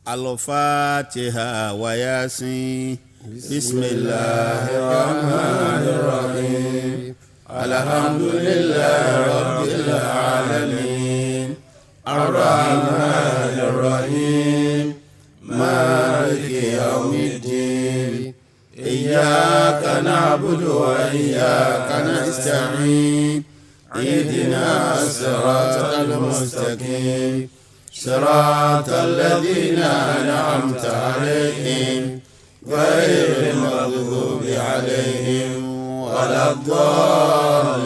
الفاتحة وياسين. بسم الله الرحمن الرحيم. الحمد لله رب العالمين الرحمن الرحيم مالك يوم الدين إياك نعبد وإياك نستعين اهدنا الصراط المستقيم صراط الذين أنعمت عليهم غير المغضوب عليهم ولا الضالين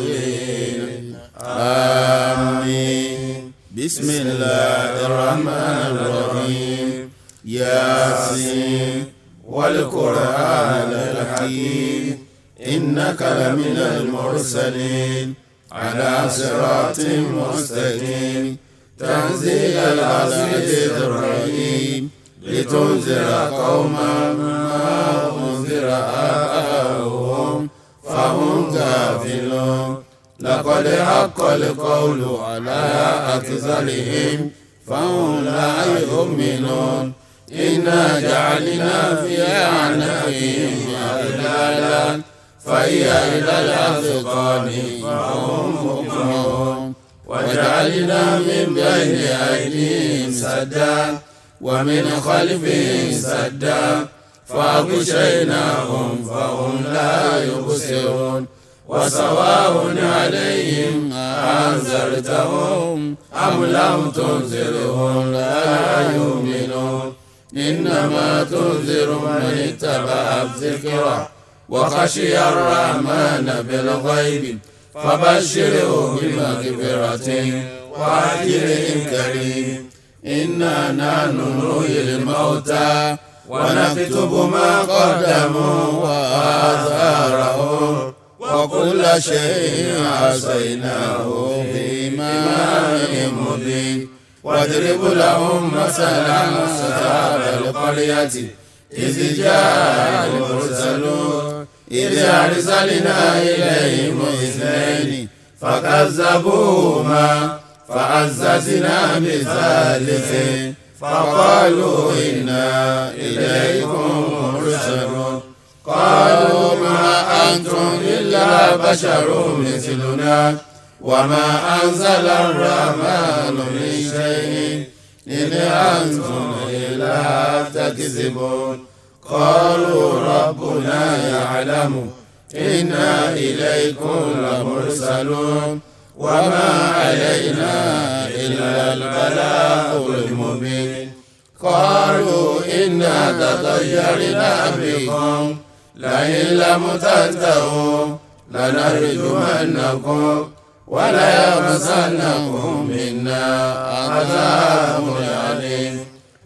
آمين. بسم الله الرحمن الرحيم. ياسين والقرآن الحكيم إنك لمن المرسلين على صراط مستقيم تنزيل العزيز الرحيم لتنذر قوما ما أنذر آباؤهم فهم غافلون. لقد حق القول على أكثرهم فهم لا يؤمنون. إنا جعلنا في أعناقهم أغلالا فهي إلى الأذقان فهم مقمحون. وجعلنا من بين أيديهم سدا ومن خلفهم سدا فأغشيناهم فهم لا يبصرون. وسواء عليهم أنذرتهم أم لم تنذرهم لا يؤمنون. إنما تنذر من اتبع الذكر وخشي الرحمن بالغيب فبشره بمغفرة وأجر كريم. إنا نحن نحيي الموتى ونكتب ما قدموا وآثارهم وكل شيء أحصيناه في إمام مبين. واضرب لهم مثلا أصحاب القرية إذ جاء المرسلون إذ أرسلنا إليهم اثنين فكذبوهما فعززنا بثالث فقالوا إنا إليكم مرسلون. قالوا ما أنتم إلا بشر مثلنا وما أنزل الرحمن من شيء إن أنتم إلا تكذبون. قالوا ربنا يعلم إنا إليكم لمرسلون وما علينا إلا البلاغ المبين. قالوا إنا تطيرنا بكم لئن لم تنتهوا لنرجمنكم وليمسنكم منا عذاب أليم.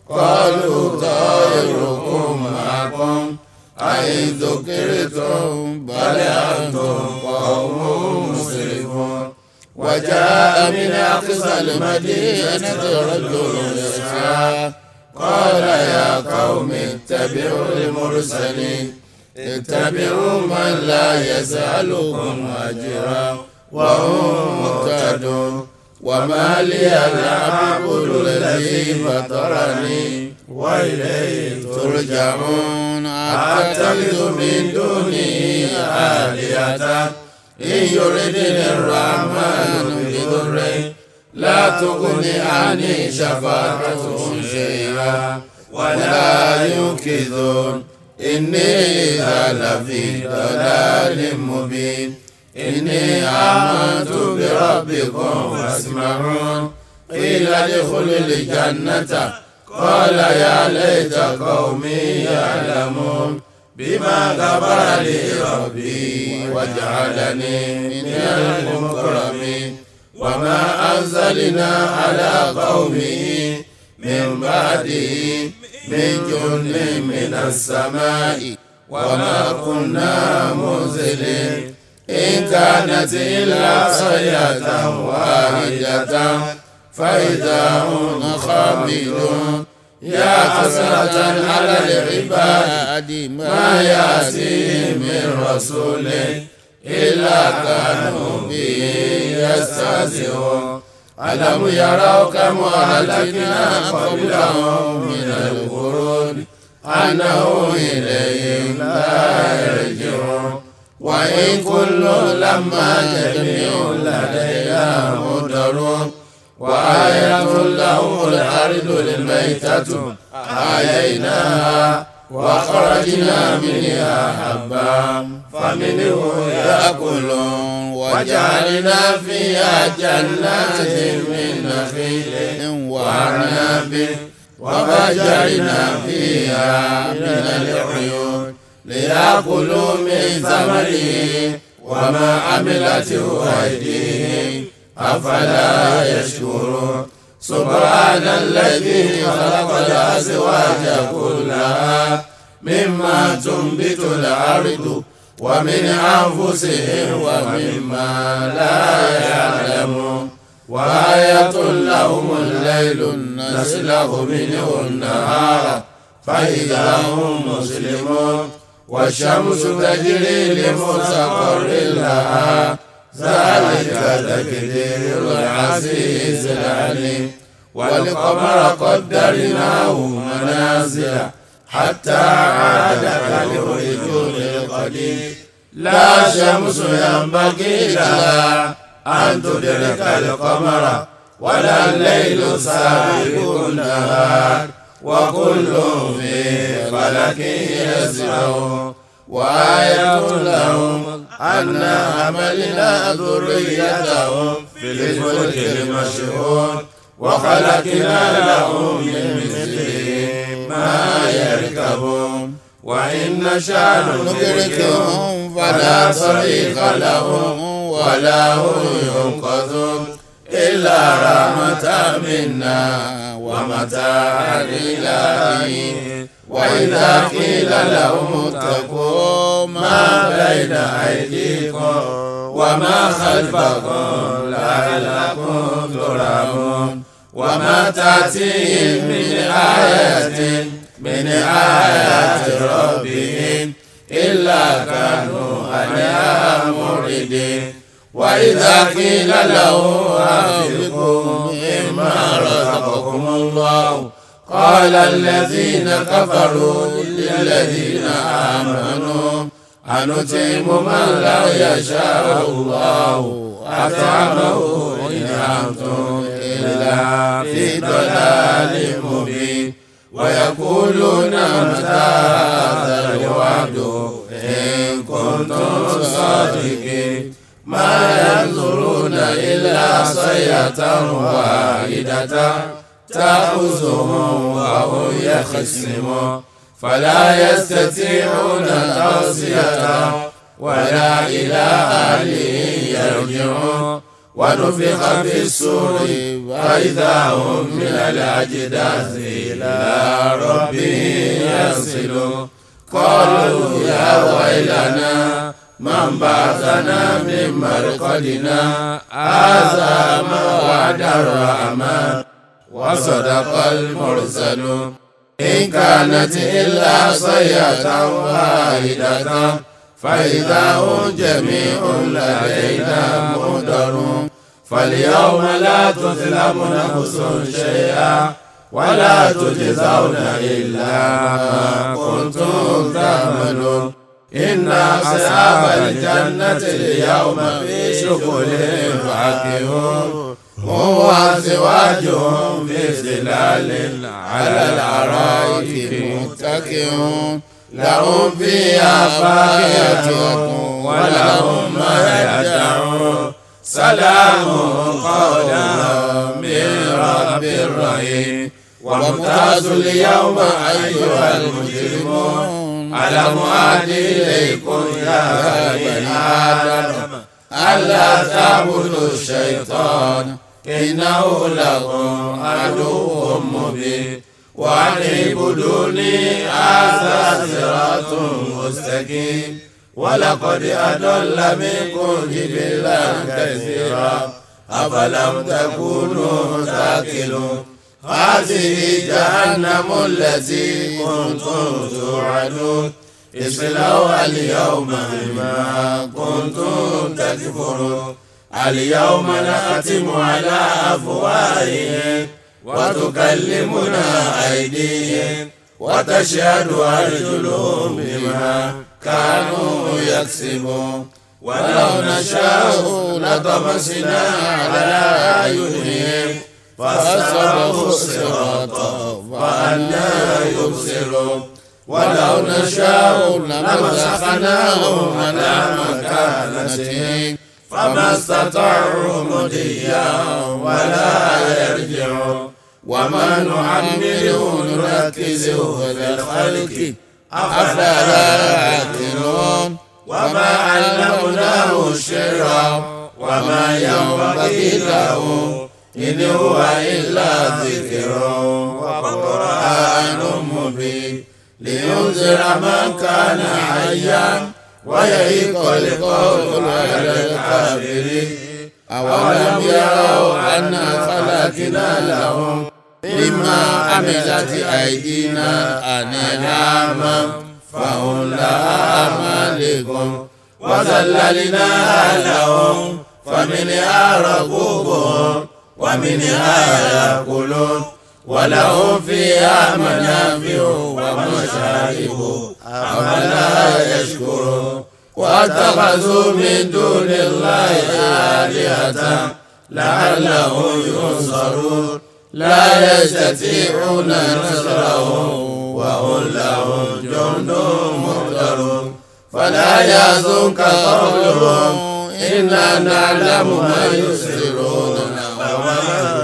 قالوا طائركم معكم أئن ذكرتم بل أنتم قوم مسرفون. وجاء من أقصى المدينة رجل يسعى قال يا قوم اتبعوا المرسلين اتبعوا من لا يسألكم أجرا وهم مهتدون. وما لي لا أعبد الذي فطرني وإليه ترجعون. أتخذ من دونه آلهة إن يردني الرحمن بضر لا تغن عني شفاعتهم شيئا ولا ينقذون. إني إذا لفي ضلال مبين. إني آمنت بربكم فاسمعون. قيل ادخلوا الجنة قال يا ليت قومي يعلمون بما غفر لي ربي وجعلني من المكرمين. وما أنزلنا على قومه من بعده من جند من السماء وما كنا منزلين إن كانت إلا صيحة واحدة فإذا هم خامدون. يا حسرة على العباد ما يأتيهم من رسول إلا كانوا به يستهزئون. ألم يروا كم أهلكنا قبلهم من القرون أنه إليه لا يرجعون وإن كل لما جميع لدينا مدرون وآية لهم الأرض الميتة أحييناها وخرجنا منها حبا فمنه يأكلون وجعلنا فيها جنات من نخيل وأعناب وفجرنا فيها من العيون ليأكلوا من ثمره وما عملته أيديهم أفلا يشكرون سبحان الذي خلق الأزواج كلها مما تنبت الأرض ومن أنفسهم ومما لا يعلمون وآية لهم الليل نسلخ منه النهار فإذا هم مسلمون والشمس تجري لمستقر لها ذلك تقدير العزيز العليم والقمر قدرناه منازل حتى عاد كالعرجون القديم لا شمس ينبغي لها أن تدرك القمر ولا الليل سابق النهار وكل في فلك يسبحون وآية لهم أنا حملنا ذريتهم في الفلك المشحون وخلقنا لهم من مثله ما يركبون وإن نشأ نغرقهم فلا صريخ لهم ولا هم ينقذون إلا رحمة منا ومتاعا إلى حين وإذا قيل لهم اتقوا ما بين أيديكم وما خلفكم لعلكم ترحمون وما تأتيهم من آيات ربهم إلا كانوا عنها معرضين وإذا قيل له أنفقوا مما رزقكم الله قال الذين كفروا للذين آمنوا أنطعم من لا يشاء الله أطعمه إن أنتم إلا في ضلال مبين ويقولون متى هذا الوعد إن كنتم صادقين ما ينظرون إلا صيحة واحدة تأخذهم وهم يخصمون فلا يستطيعون توصية ولا إلى أهلهم يرجعون ونفخ في الصور فإذا هم من الأجداث إلى ربهم يصلون قالوا يا ويلنا من بعثنا من مرقدنا هذا ما وعد الرحمن وصدق المرسلون إن كانت إلا صيحة واحدة فإذا هم جميع لدينا محضرون فاليوم لا تظلم نفس شيئا ولا تجزون إلا ما كنتم تعملون إن أصحاب الجنة اليوم في شغل فاكهون هم وأزواجهم في ظلال على الأرائك متكئون لهم فيها فاكهة ولهم ما يدعون سلام قولا من رب رحيم وامتازوا اليوم أيها المجرمون ألم أعد إليكم يا بني آدم ألا تعبدوا الشيطان إنه لكم عدو مبين وأن اعبدوني هذا صراط مستقيم ولقد أضل منكم جبلا كثيرا أفلم تكونوا تعقلون هذه جهنم التي كنتم توعدون اصلوها اليوم بما كنتم تكفرون اليوم نختم على أفواههم وتكلمنا أيديهم وتشهد أرجلهم بما كانوا يكسبون ولو نشاء لطمسنا على أعينهم فاستبقوا الصراط فأنى يبصرون ولو نشاء لمسخناهم على مكانتهم فما استطاعوا مضيا ولا يرجعون وما نعمره نركزه في الخلق أفلا يعقلون وما علمناه الشعر وما ينبغي له إن هو إلا ذكر وقرآن مبين لينذر من كان حيا ويحيق القول على الكافرين أولم يروا أنا خلقنا لهم مما عملت أيدينا أنعاما فهم لها مالكون وذللناها لهم فمنها ركوبهم ومنها يأكلون ولهم فيها منافع ومشارب أفلا يشكرون واتخذوا من دون الله آلهة لعلهم ينصرون لا يستطيعون نصرهم وهم لهم جند محضرون فلا يحزنك قولهم إنا نعلم ما يسرون وما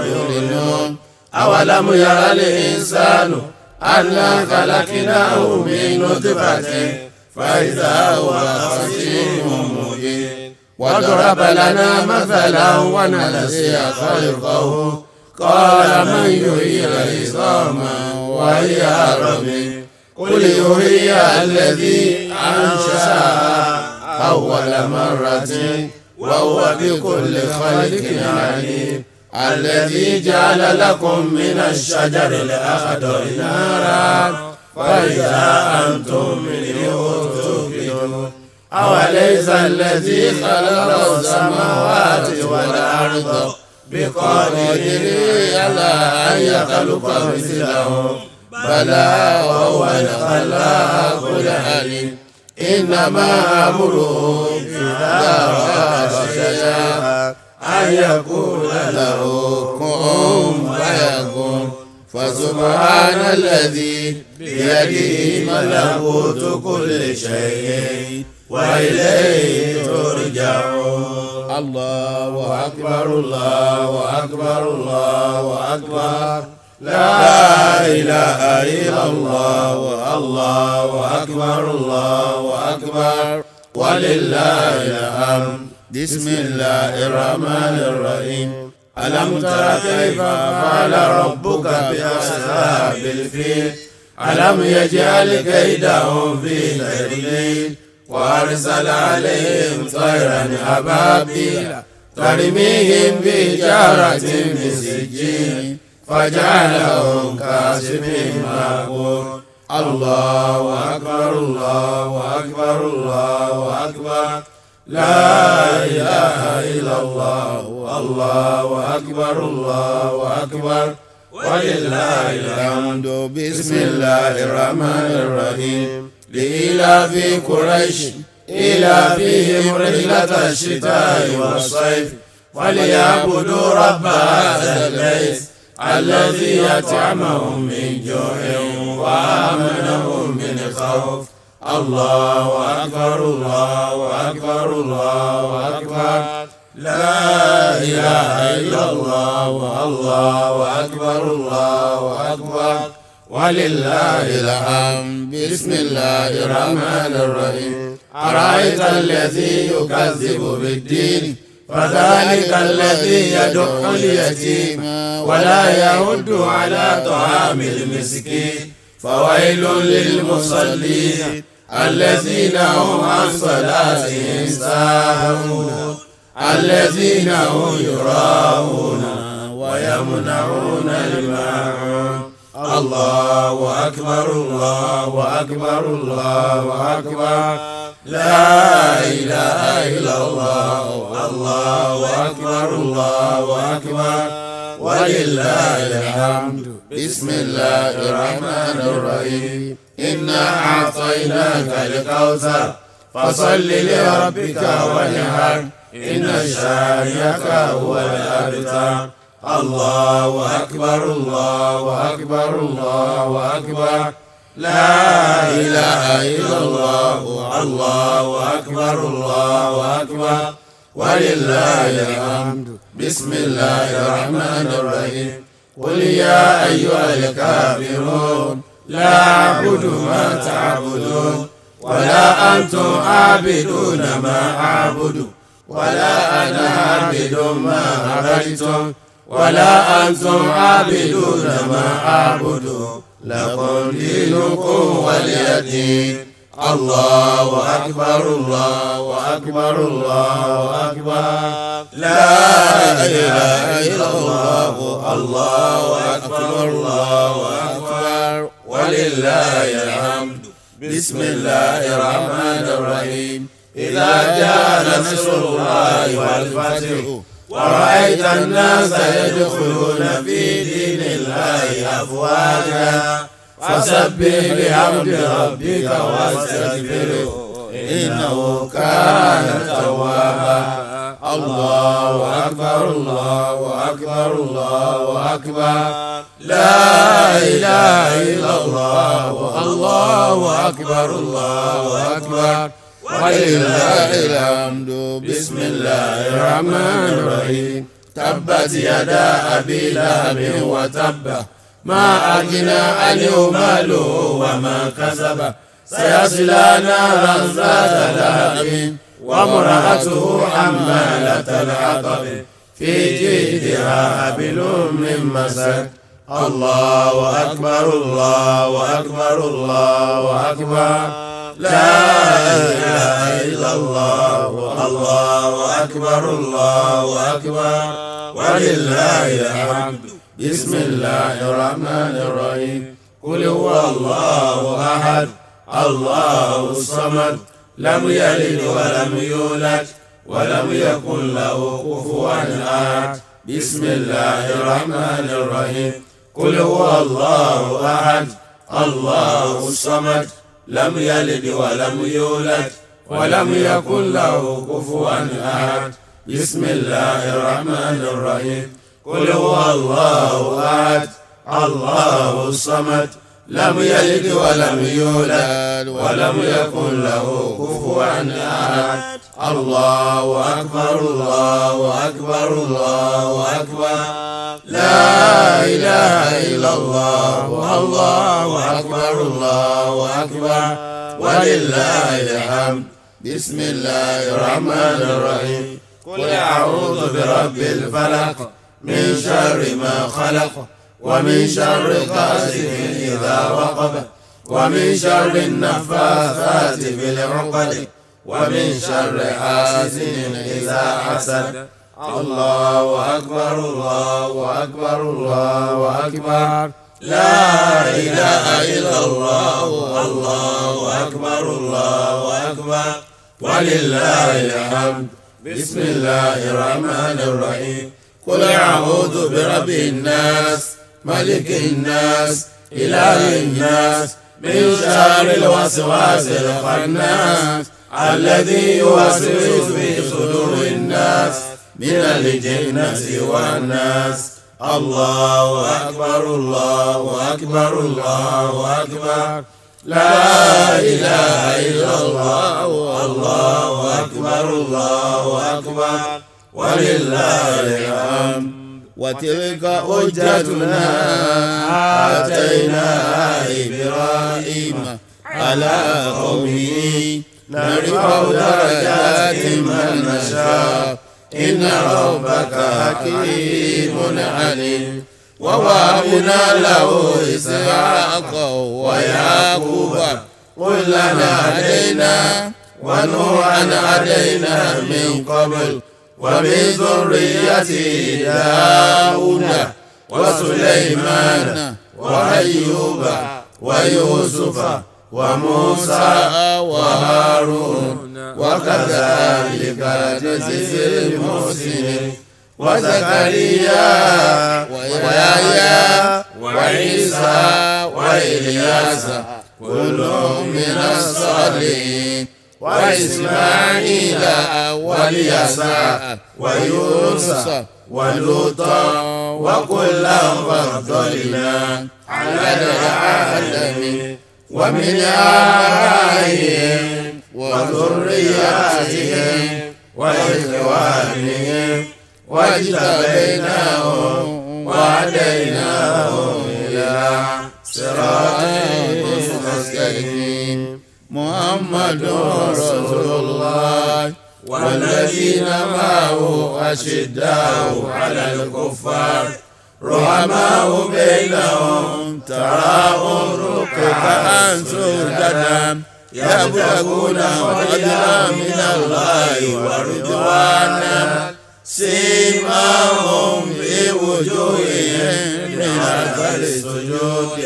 يعلنون أولم يرى الإنسان أنا خلقناه من نطفة فإذا هو خصيم مبين وضرب لنا مثلا ونسي خلقه قال من يحيي العظام وهي رميم قل يحيي الذي أنشأها أول مرة وهو بكل خلق عليم الذي جعل لكم من الشجر الأخضر نارا فإذا أنتم منه توقدون أوليس الذي خلق السماوات والأرض بقادر على أن يخلق مثلهم بلى وهو الخلاق العليم إنما أمره إذا أراد شيئا أن يقول له كن فيكون فسبحان الذي بيده ملكوت كل شيء وإليه ترجعون الله أكبر الله أكبر الله أكبر لا إله إلا الله الله أكبر الله أكبر ولله الحمد بسم الله الرحمن الرحيم ألم تر كيف فعل ربك بأصحاب الفيل ألم يجعل كيدهم في تضليل وأرسل عليهم طيرا أبابيل ترميهم بحجارة من سجيل فجعلهم كعصف مأكول الله أكبر الله أكبر الله أكبر لا إله إلا الله الله أكبر الله أكبر ولله الحمد بسم الله الرحمن الرحيم لإلاف قريش إلافهم رحلة الشتاء والصيف فليعبدوا رب هذا البيت الذي أطعمهم من جوع وآمنهم من خوف الله أكبر الله أكبر الله أكبر لا إله إلا الله الله أكبر الله أكبر ولله الحمد بسم الله الرحمن الرحيم أرأيت الذي يكذب بالدين فذلك الذي يدع اليتيم ولا يرد على طعام المسكين فويل للمصلين الذين هم عن صلاتهم ساهون الذين هم يراءون ويمنعون الماعون الله أكبر الله أكبر الله أكبر لا إله إلا الله الله أكبر الله أكبر ولله الحمد بسم الله الرحمن الرحيم إنا أعطيناك الكوثر فصل لربك وانحر إن شانئك هو الأبتر الله أكبر الله أكبر الله أكبر لا إله إلا الله الله أكبر الله أكبر ولله الحمد بسم الله الرحمن الرحيم قل يا أيها الكافرون لا أعبد ما تعبدون ولا أنتم عابدون ما أعبد ولا أنا عابد ما عبدتم ولا أنتم عابدون ما أعبد لكم دينكم ولي دين الله أكبر الله أكبر الله أكبر لا إله إلا الله الله أكبر الله أكبر ولله الحمد بسم الله الرحمن الرحيم إذا جاء نصر الله والفتح ورأيت الناس يدخلون في دين الله أفواجا فسبح بحمد ربك واستغفره إنه كان توابا الله أكبر الله أكبر الله أكبر لا إله إلا الله الله أكبر الله أكبر ولله الحمد بسم الله الرحمن الرحيم تبت يدا أبي لهب وتب ما أغنى عنه ماله وما كسب سيصلى نارا ذات لهب وامرأته حمالة الحطب في جيدها حبل من مسد الله أكبر الله أكبر الله أكبر لا إله إلا الله الله أكبر الله أكبر ولله الحمد بسم الله الرحمن الرحيم قل هو الله أحد الله الصمد لم يلد ولم يولد ولم يكن له كفوا أحد بسم الله الرحمن الرحيم قل هو الله أحد الله الصمد لم يلد ولم يولد ولم يكن له كفوا أحد بسم الله الرحمن الرحيم قل هو الله أحد الله الصمد لم يلد ولم يولد ولم يكن له كفوا أحد الله أكبر الله أكبر الله أكبر لا إله إلا الله الله أكبر الله أكبر ولله الحمد بسم الله الرحمن الرحيم قل أعوذ برب الفلق من شر ما خلق ومن شر غاسق إذا وقب ومن شر النفاثات في العقد ومن شر حاسد إذا حسد الله أكبر الله أكبر الله أكبر لا إله إلا الله الله أكبر الله أكبر ولله الحمد بسم الله الرحمن الرحيم قل أعوذ برب الناس ملك الناس إله الناس من شر الوسواس الخناس الذي يوسوس في صدور الناس من الجنة والناس الله أكبر الله أكبر الله أكبر لا إله إلا الله الله أكبر الله أكبر ولله الحمد وتلك حجتنا آتيناها إبراهيم على قومه نرفع درجات من نشاء إن ربك حكيم عليم ووهبنا له إسحاق ويعقوب كلنا هدينا ونوحا هدينا من قبل ومن ذريته داود وسليمان وأيوب ويوسف وموسى وهارون وكذلك نجزي المحسنين وزكريا ويحيى وعيسى وإلياس كل من الصالحين وإسماعيل واليسع ويونس ولوطا وكلا فضلنا على العالمين ومن آبائهم وذرياتهم وإخوانهم واجتبيناهم وهديناهم إلى صراط مستقيم محمد رسول الله والذين معه أشداء على الكفار رحماء بينهم تراهم ركعا سجدا يبتغون فضلا من الله ورضوانا سيماهم في وجوههم من أثر السجود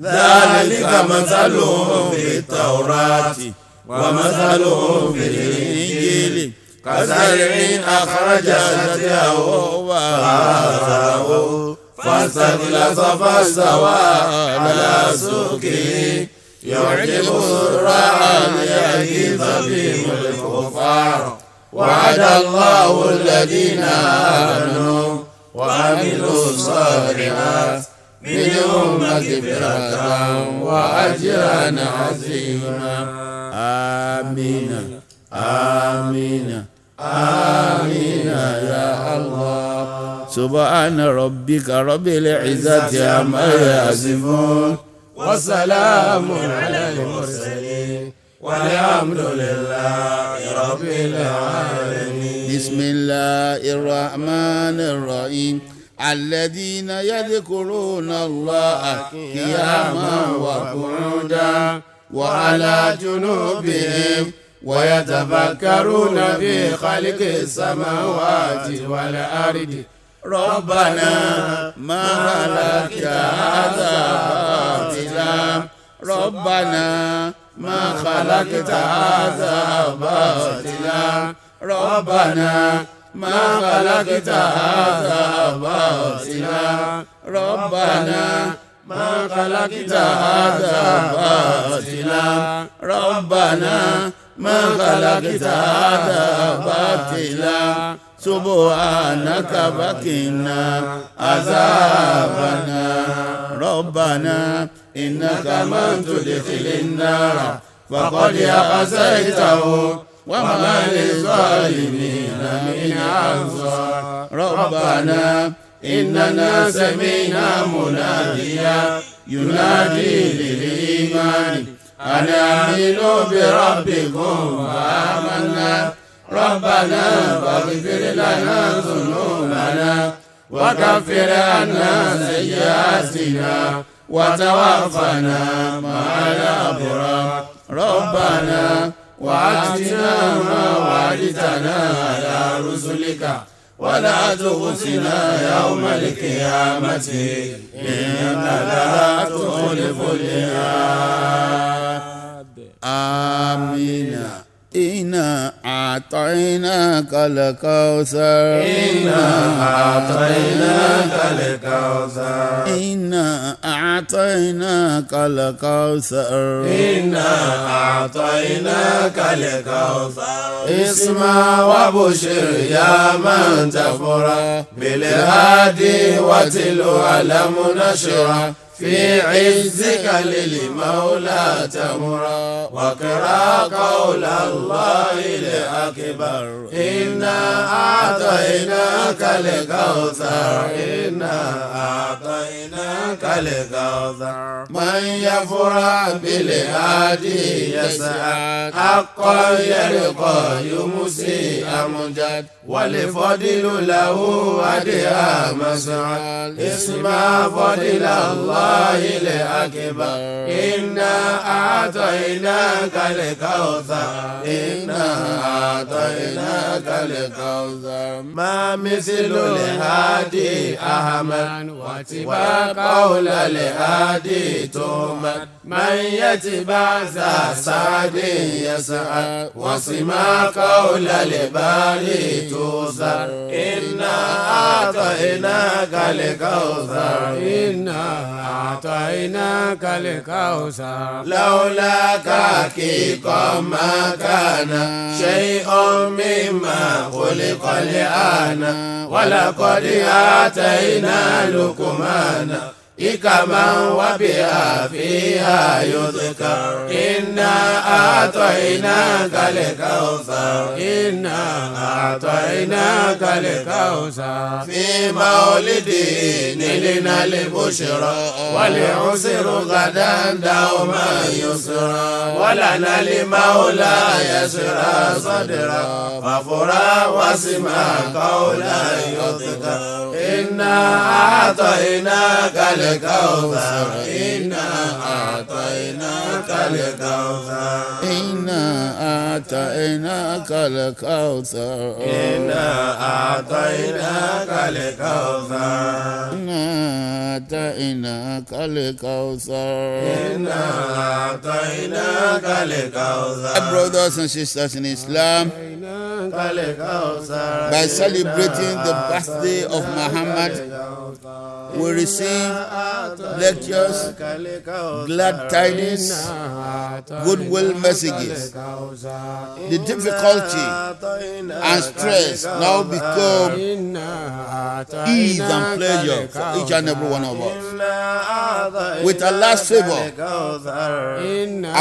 ذلك مثلهم في التوراة ومثلهم في الإنجيل كزرع أخرج شطأه فآزره فاستغلظ فاستوى على سوقه يعجب الزراع ليغيظ بهم الكفار وعد الله الذين آمنوا وعملوا الصالحات منهم مغفرة وأجرا عظيما آمين آمين آمين يا الله سبحان ربك رب العزة عما يصفون وسلام على المرسلين والحمد لله رب العالمين بسم الله الرحمن الرحيم الذين يذكرون الله قياما وقعودا وعلى جنوبهم ويتفكرون في خلق السماوات والأرض ربنا ما خلقت هذا باطلا ربنا ما خلقت هذا باطلا ربنا ما خلقت هذا باطلا ربنا ما خلقت هذا باطلا ربنا ما خلقت هذا باطلا سبحانك فقنا عذابنا ربنا إنك من تدخل النار فقد أخزيته وما للظالمين من أنصار ربنا إننا سمعنا مناديا ينادي للإيمان أن آمنوا بربكم فآمنا ربنا فاغفر لنا ذنوبنا وكفر عنا سيئاتنا وتوفنا مع الأبرار ربنا وآتنا ما وعدتنا على رسلك ولا تخزنا يوم القيامة إنك لا تخلف الميعاد آمين إنا أعطيناك الكوثر إنا أعطيناك الكوثر إنا أعطيناك الكوثر إنا أعطيناك الكوثر اسمع وبشر يا من تفرح بالهادي وتلو علم نشرة في عزك للمولى تمرا وقرأ قول الله الأكبر إنا أعطيناك الكوثر إنا أعطيناك الكوثر من يفرح بالهادي يسعد حقا يلقى يمسي أمجد والفضل له أديا مسعد اسمع فضل الله الأكبر إنا أعطيناك الكوثر إنا أعطيناك الكوثر ما مثل الهادي أحمد واتباع قول الهادي تومت من يتبع ذا سعد يسعد وسمع قول الباري توزر إنا أعطيناك الكوثر إنا أعطيناك الكوثر لولاك حقيقة ما كان شيء مما خلق الآن ولقد آتينا لقمان حكما وبها فيها يذكر إنا أعطيناك الكوثر إنا أعطيناك الكوثر في مولد نلنا البشرى ولعسر غدا دوما يسرا ولنا المولى يسرى صدرا ففرا واسمع قولا يذكر إنا أعطيناك الكوثر إنا أعطيناك الكوثر إنا أعطيناك الكوثر إنا أعطيناك الكوثر إنا أعطيناك الكوثر إنا أعطيناك الكوثر. Brothers and sisters in Islam, by celebrating the birthday of Muhammad, we receive lectures, glad tidings, goodwill messages. The difficulty and stress now become ease and pleasure for each and every one of us. With Allah's favor,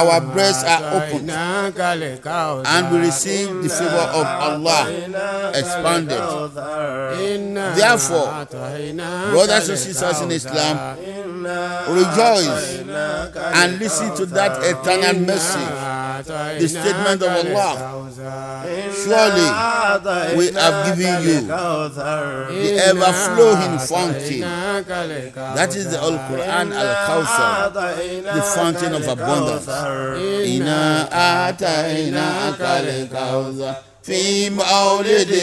our breasts are opened and we receive the favor of Allah expanded. Therefore, brothers and sisters in Islam, rejoice and listen to that eternal message, the statement of Allah. Surely we have given you the ever-flowing fountain. That is the Al-Quran Al-Kawthar, the fountain of abundance. Inna atainaka al-Kawthar في مولد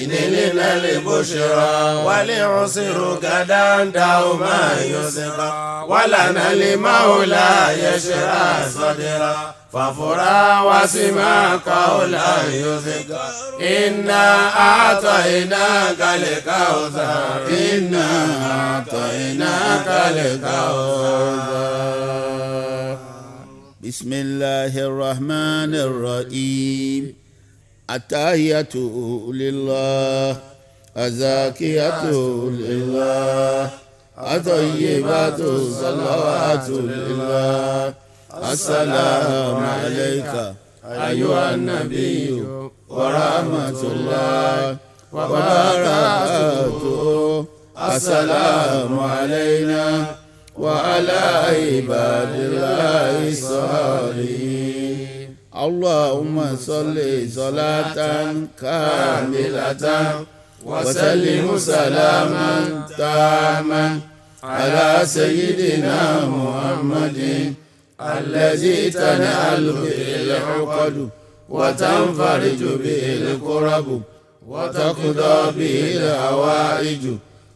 نلنا البشرى ولعسر غدا دوما يسرا ولنا المولى يشرى صدرا ففرا واسمع قولا يذكر إنا أعطيناك الكوثر إنا أعطيناك الكوثر. بسم الله الرحمن الرحيم. التحية لله الزاكية لله الطيبات الصلوات لله. السلام عليك أيها النبي ورحمة الله وبركاته. السلام علينا وعلى عباد الله الصالحين. اللهم صل صلاة كاملة وسلم سلاما تاما على سيدنا محمد الذي تنال به العقد وتنفرج به الكرب وتقضى به الحوائج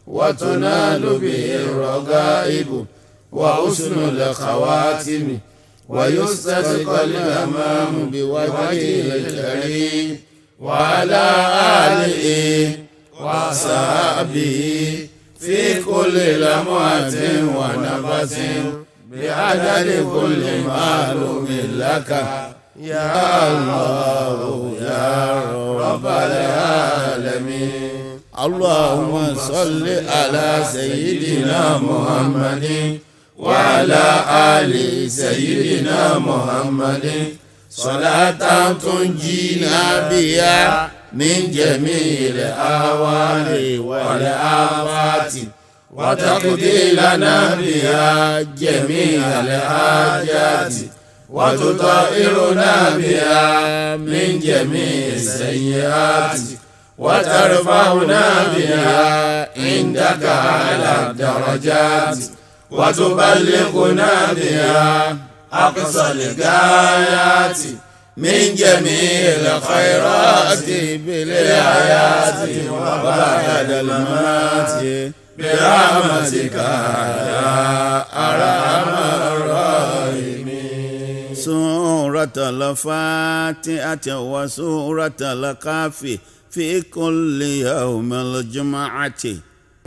وتنال به الرغائب وحسن الخواتم ويستسقى الغمام بوجهه الكريم وعلى آله وصحبه في كل لمحة ونفس بعدد كل معلوم لك يا الله يا رب العالمين. اللهم صل على سيدنا محمد وعلى آل سيدنا محمد صلاة تنجينا بها من جميع الأهوال والآفات وتقضي لنا بها جميع الحاجات وتطهرنا بها من جميع السيئات وترفعنا بها عندك على الدرجات وتبلغنا بها أقصى الغايات من جميع الخيرات بالحياة وبعد الممات برحمتك يا أرحم الراحمين. سورة الفاتحة وسورة الكهف في كل يوم الجمعة.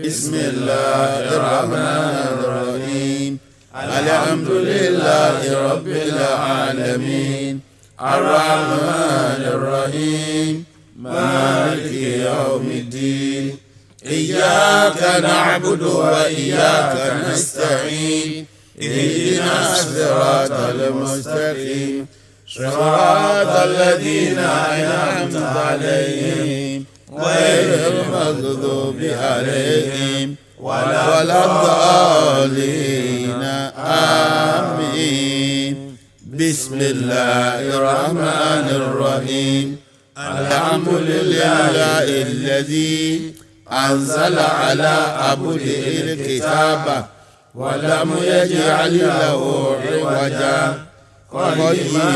بسم الله الرحمن الرحيم. الحمد لله رب العالمين الرحمن الرحيم مالك يوم الدين إياك نعبد وإياك نستعين اهدنا الصراط المستقيم صراط الذين أنعمت عليهم غير المغضوب عليهم ولا الضالين آمين. بسم الله الرحمن الرحيم. الحمد لله الذي أنزل على عبده الكتاب ولم يجعل له عوجا قيما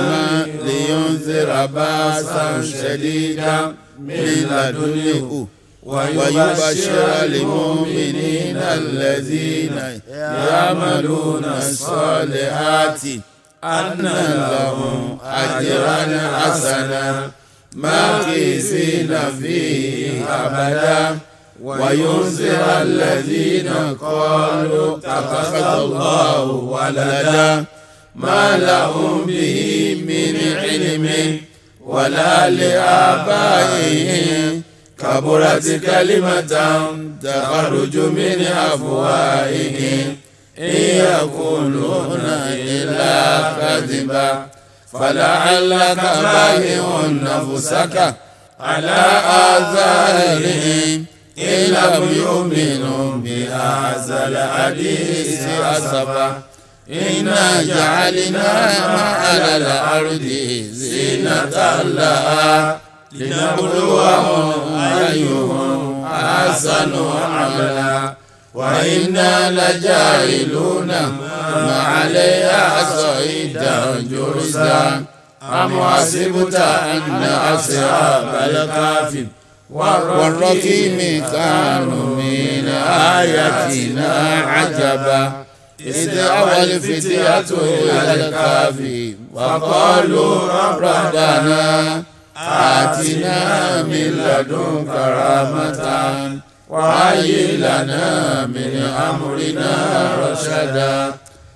لينذر بأسا شديدا من لدنه ويبشر المؤمنين الذين يعملون الصالحات أن لهم أجرا حسنا ماكثين فيه أبدا وينذر الذين قالوا اتخذ الله ولدا ما لهم به من علم ولا لآبائهم كبرت كلمة تخرج من أفواههم إن يقولون إلا كذبا فلعلك باخع نفسك على آثارهم إن لم يؤمنوا بهذا الحديث أسفا إنا جعلنا على الأرض زينة لها لنبلوهم أيهم أحسن عملا وإنا لجاعلون ما عليها صعيدا جرزا أم حسبت أن أصحاب الكهف والرقيم كانوا من آياتنا عجبا إذ أوى الفتية إلى الكهف وقالوا ربنا آتنا من لدنك رحمة وهيئ لنا من أمرنا رشدا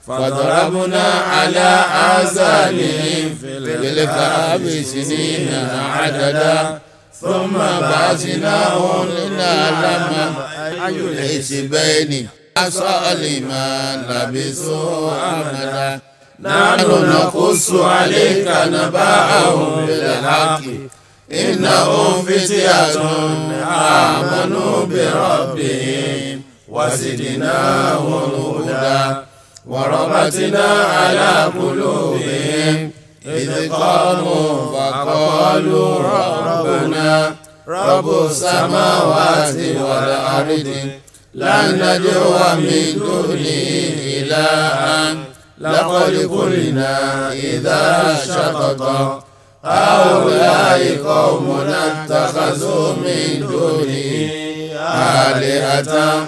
فضربنا على آذانهم في الكهف سنين عددا ثم بعثناهم لنعلم أي الحزبين أحصى لما لبثوا أمدا نحن نقص عليك نبأهم بالحق إنهم فتية آمنوا بربهم وزدناهم هدى وربطنا على قلوبهم إذ قاموا فقالوا ربنا رب السماوات والأرض لن ندعو من دونه إلها لقد قلنا إذا شططا هؤلاء قومنا اتخذوا من دونه آلهة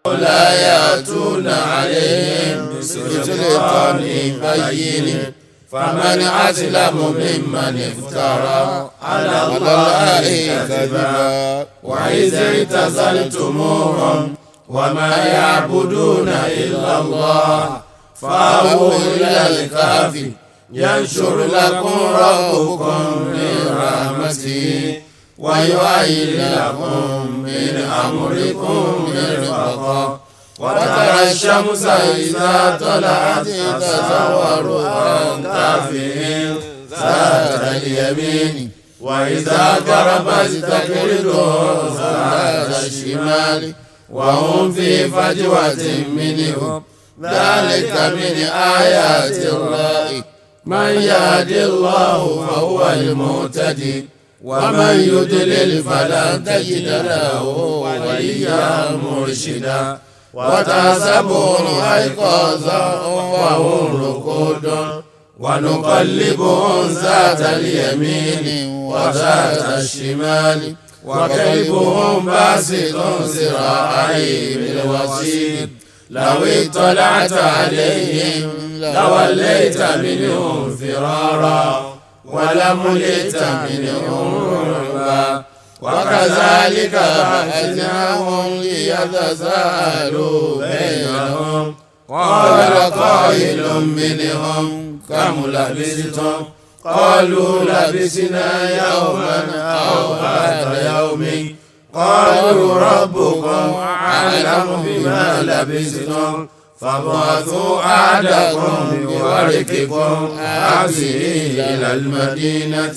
لا يأتون عليهم بسلطان بين فمن أظلم ممن افترى على الله كذبا وإذ اعتزلتموهم وما يعبدون إلا الله فأووا إلى الكهف ينشر لكم ربكم من رحمته ويهيئ لكم من أمركم مرفقا وترى الشمس إذا طلعت تزور عن كهفهم ذات اليمين وإذا غربت تقرضهم ذات الشمال وهم في فجوة منه ذلك من آيات الله من يهد الله فهو المهتدي ومن يضلل فلن تجد له وليا مرشدا وتحسبهم أيقاظا وهم رقود ونقلبهم ذات اليمين وذات الشمال وكلبهم باسط ذراعيه بالوصيد لو اطلعت عليهم لوليت منهم فرارا ولملئت منهم رعبا وكذلك بعثناهم ليتساءلوا بينهم قال قائل منهم كم لبثتم قالوا لبثنا يوما أو بعض يوم قالوا ربكم أعلم بما لبثتم فابعثوا أحدكم بورقكم هذه إلى المدينة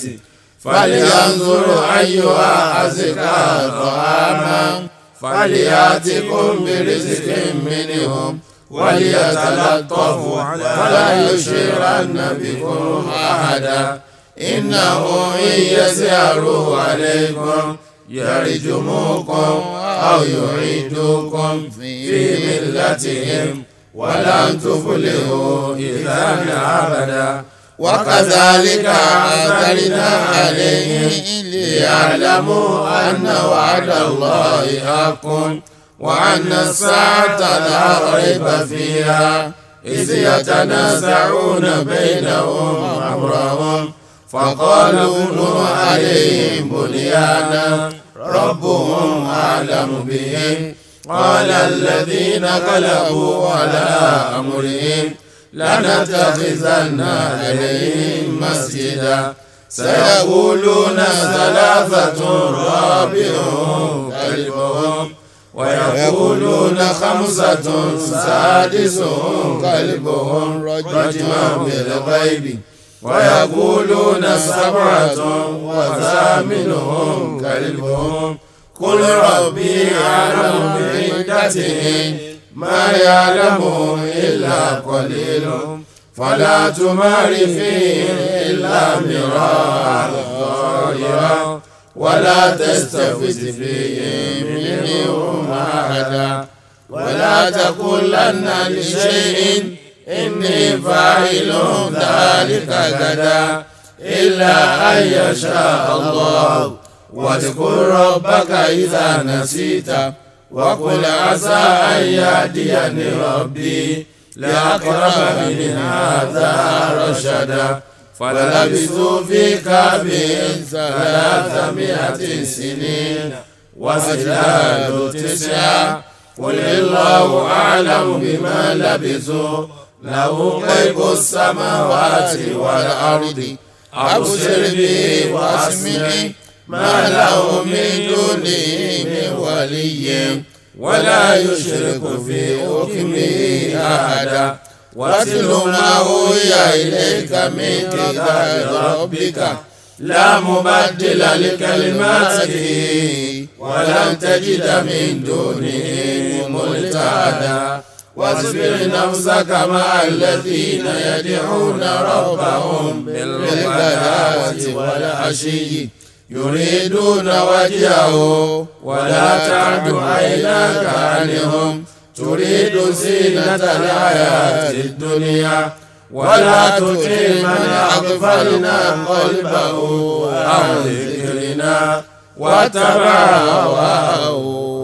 فلينظر أيها أزكى طعاما فليأتكم برزق منهم وليتلطفوا ولا يشعرن بكم أحدا إنه إن يزهروا عليكم يرجموكم أو يعيدوكم في ملتهم ولن تفلحوا إذا أبدا وكذلك أنزلنا عليهم ليعلموا أن وعد الله حق وأن الساعة لا ريب فيها إذ يتنازعون بينهم أمرهم فقالوا ابنوا عليهم بنيانا ربهم أعلم بهم قال الذين غلبوا على أمرهم لنتخذن عليهم مسجدا سيقولون ثلاثة رابعهم كلبهم ويقولون خمسة سادسهم كلبهم رجما بالغيب ويقولون سبعة وثامنهم كلبهم قل ربي أعلم بعدتهم ما يعلمهم إلا قليل فلا تمار فيهم إلا مراء ظاهرا ولا تستفت فيهم منهم أحدا ولا تقولن لشيء إني فاعل ذلك غدا إلا أن يشاء الله واذكر ربك إذا نسيت وقل عسى أن يهديني ربي لأقرب من هذا رشدا فلبثوا في كهفهم 300 سنين وازدادوا 9 قل الله أعلم بما لبثوا له غيب السماوات والأرض أبصر به وأسمع ما له من دونه من ولي ولا يشرك في حكمه أحدا واتل ما أوحي إليك من كتاب ربك لا مبدل لكلماته ولن تجد من دونه ملتحدا واصبر نفسك مع الذين يدعون ربهم بالغداة والعشي يريدون وجهه ولا تعد عيناك عنهم تريد زينة الحياة الدنيا ولا تطع من أغفلنا قلبه عن ذكرنا واتبع هواه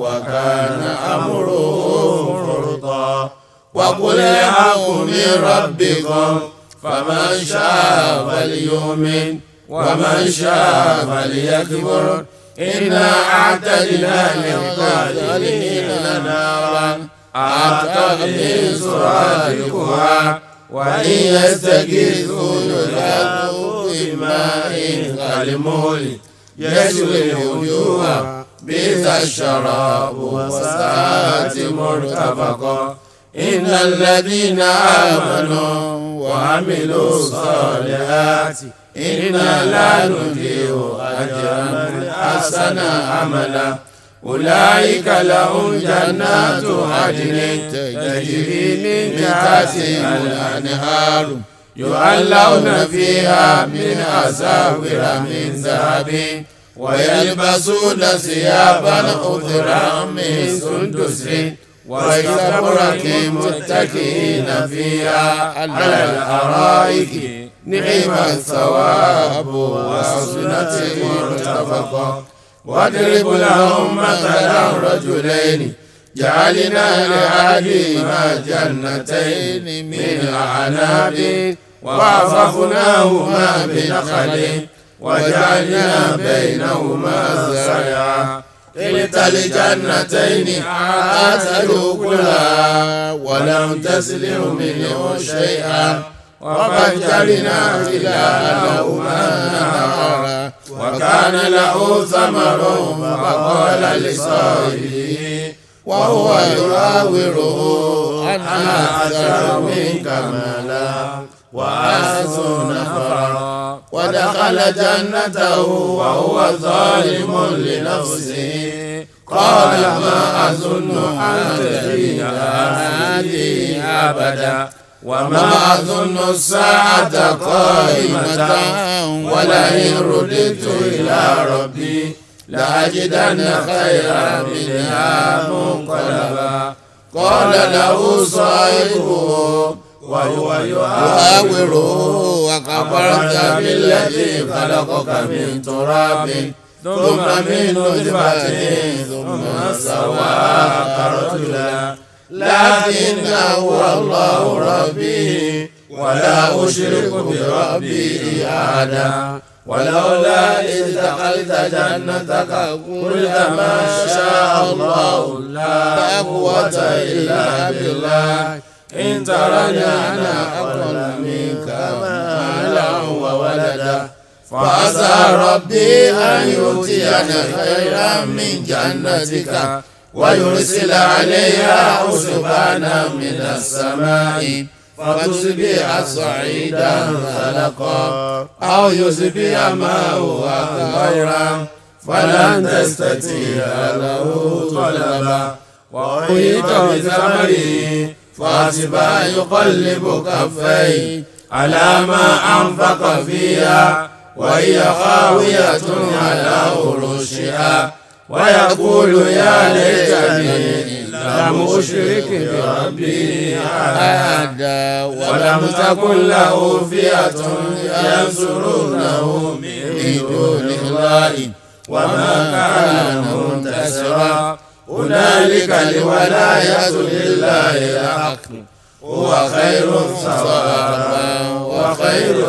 وكان أمره فرطا وقل الحق من ربكم فمن شاء فليؤمن ومن شاء فليكفر إنا أعتدنا للكافرين نارا أحاط بهم سرادقها وإن يستغيثوا يغاثوا بماء كالمهل يشوي الوجوه بئس الشراب وساءت مرتفقا إن الذين آمنوا وعملوا الصالحات إنا لا نضيع أجر من أحسن عملا أولئك لهم جنات عدن تجري من تحتها الأنهار يحلون فيها من أساور من ذهب ويلبسون ثيابا خضرا من سندس واستبرق متكئين فيها على الأرائك نعم الثواب وحسنت مرتفقا واضرب لهم مثلا رجلين جعلنا لأحدهما جنتين من أعناب وحففناهما بنخل وجعلنا بينهما زرعا كلتا الجنتين آتت أكلها ولم تسلم منه شيئا وفجرنا خلالهما نهرا وكان له ثمر فقال لصاحبه وهو يراوده أنا أكثر منك مالا وأحسن نفرا ودخل جنته وهو ظالم لنفسه قال ما أظن أن تبيد هذه أبدا وما أظن الساعة قائمة ولئن رددت إلى ربي لأجدن خيرا منها منقلبا قال له صاحبه وهو يحاوره أكفرت بالذي خلقك من تراب ثم من نطفة ثم سواك رجلا لكن هو الله ربي ولا أشرك بربي أحدا ولولا إذ دخلت جنتك قلت ما شاء الله لا قوة إلا بالله إن ترني أنا أقل منك مالا وولدا فعسى ربي أن يؤتيني خيرا من جنتك ويرسل عليها حسبانا من السماء فتصبح صعيدا زلقا أو يصبح ماؤها غورا فلن تستطيع له طلبا وأحيط بثمره فأصبح يقلب كفيه على ما أنفق فيها وهي خاوية على عروشها ويقول يا ليتني لم أشرك بربي أحدا ولم تكن له فئة ينصرونه من دون الله وما كان منتصرا هنالك الولاية لله الحق هو خير ثوابا وخير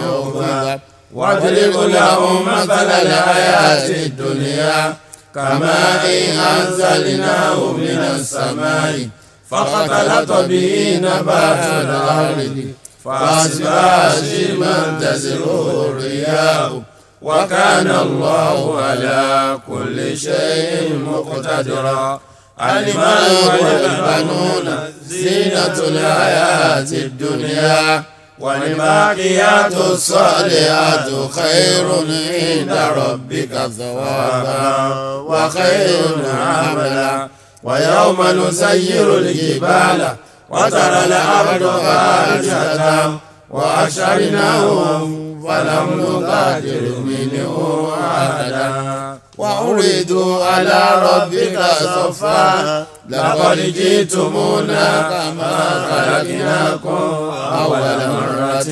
عقبا واضرب لهم مثل الحياة الدنيا كماء أنزلناه من السماء فاختلط به نبات الأرض فأصبح هشيما تزروه الرياح وكان الله على كل شيء مقتدرا المال والبنون زينة الحياة الدنيا والباقيات الصالحات خير عند ربك ثوابا وخير عملا ويوم نسير الجبال وترى الأرض خاشعة وحشرناهم فلم نغادر منهم أحدا وعرضوا على ربك صفا لقد جئتمونا كما خلقناكم أول مرة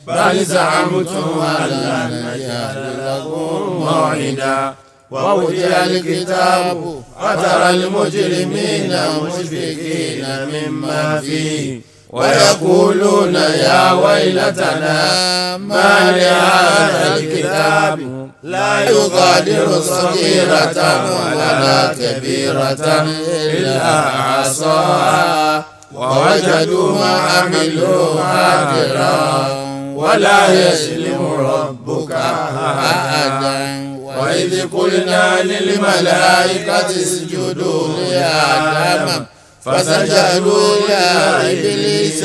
بل زعمتم أن لن نجعل لكم موعدا ووضع الكتاب فترى المجرمين مشفقين مما فيه ويقولون يا ويلتنا ما لهذا الكتاب لا يغادر صغيرة ولا كبيرة إلا أحصاها ووجدوا ما عملوا حاضرا ولا يظلم ربك أحدا وإذ قلنا للملائكة اسجدوا لآدم فسجدوا إلا إبليس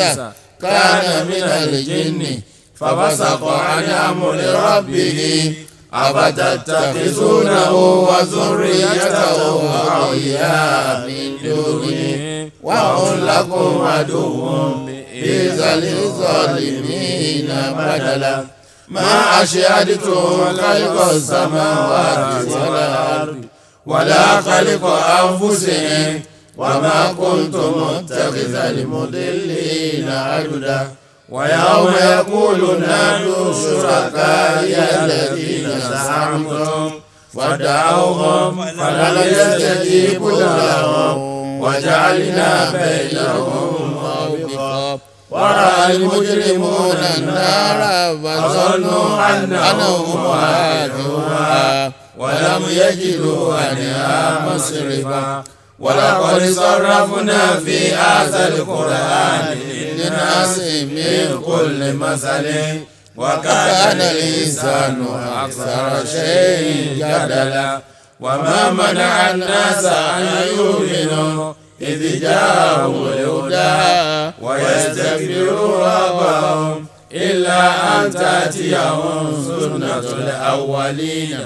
كان من الجن ففسق عن أمر ربه أفتتخذونه وذريته أولياء من دونه وهم لكم عدو بئس للظالمين بدلا ما أشهدتم خلق السماوات والأرض ولا خلق أنفسهم وما كنت متخذ المضلين عضدا ويوم يقول نادوا شركائي الذين زعمتم فدعوهم فلم يستجيبوا لهم وجعلنا بينهم موبقا ورأى المجرمون النار فظنوا أنهم واقعوها ولم يجدوا عنها مصرفا ولقد صرفنا في هذا القرآن للناس من كل مثل وكان الإنسان أكثر شيء جدلا وما منع الناس أن يؤمنوا إذ جاءهم الهدى ويستكبروا ربهم إلا أن تأتيهم سنة الأولين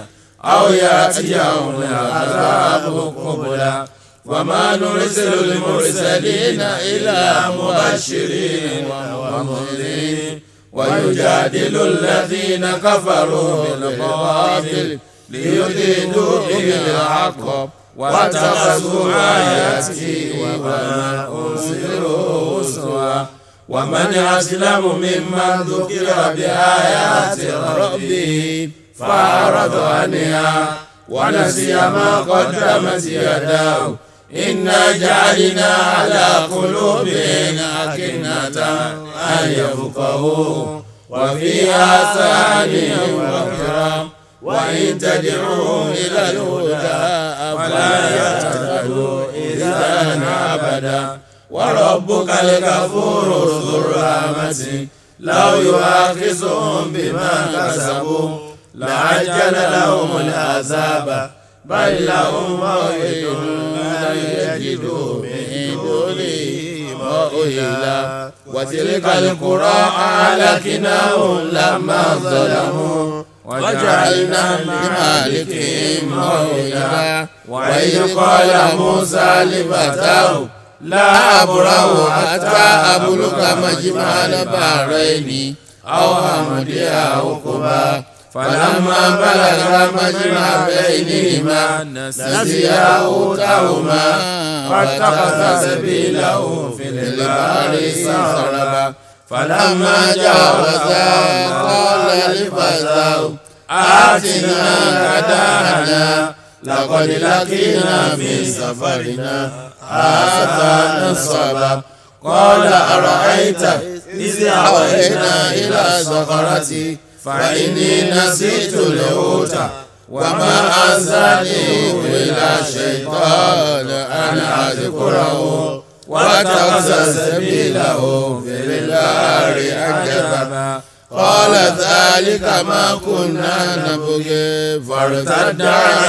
أو يأتيهم العذاب قبلا وما نرسل المرسلين إلا مبشرين ومنذرين ويجادل الذين كفروا بالباطل ليدحضوا به الحق واتخذوا آياتي وما أنزلوا هزوا ومن أظلم ممن ذكر بآيات ربه فأعرض عنها ونسي ما قدمت يداه إنا جعلنا على قلوبهم أكنة أن يفقهوا وفي آذانهم وقرا وإن تدعوهم إلى الهدى فلا يهتدوا إذا أبدا وربك الغفور ذو الرحمة لو يؤاخذهم بما كسبوا لعجل لهم العذاب بل لهم موعد لن يجدوا من دونه موئلا وتلك القرى أهلكناهم لما ظلموا وجعلنا لمالكهم موئلا وإذ قال موسى لفتاه لا أبرح حتى أبلغ مجمع البحرين أو أمضي حقبا فلما بلغ مجمع بينهما نسيا حوتهما فاتخذ سبيله في البحر سربا فلما جاوزا قال لفتاه آتنا غداءنا لقد لقينا في سفرنا هذا نصبا قال أرأيت إذ أوينا إلى صخرة فإني نسيت الحوت وما أنسانيه إلا الشيطان أن أذكره واتخذ سبيله في البحر عجبا قال ذلك ما كنا نبغي فارتد على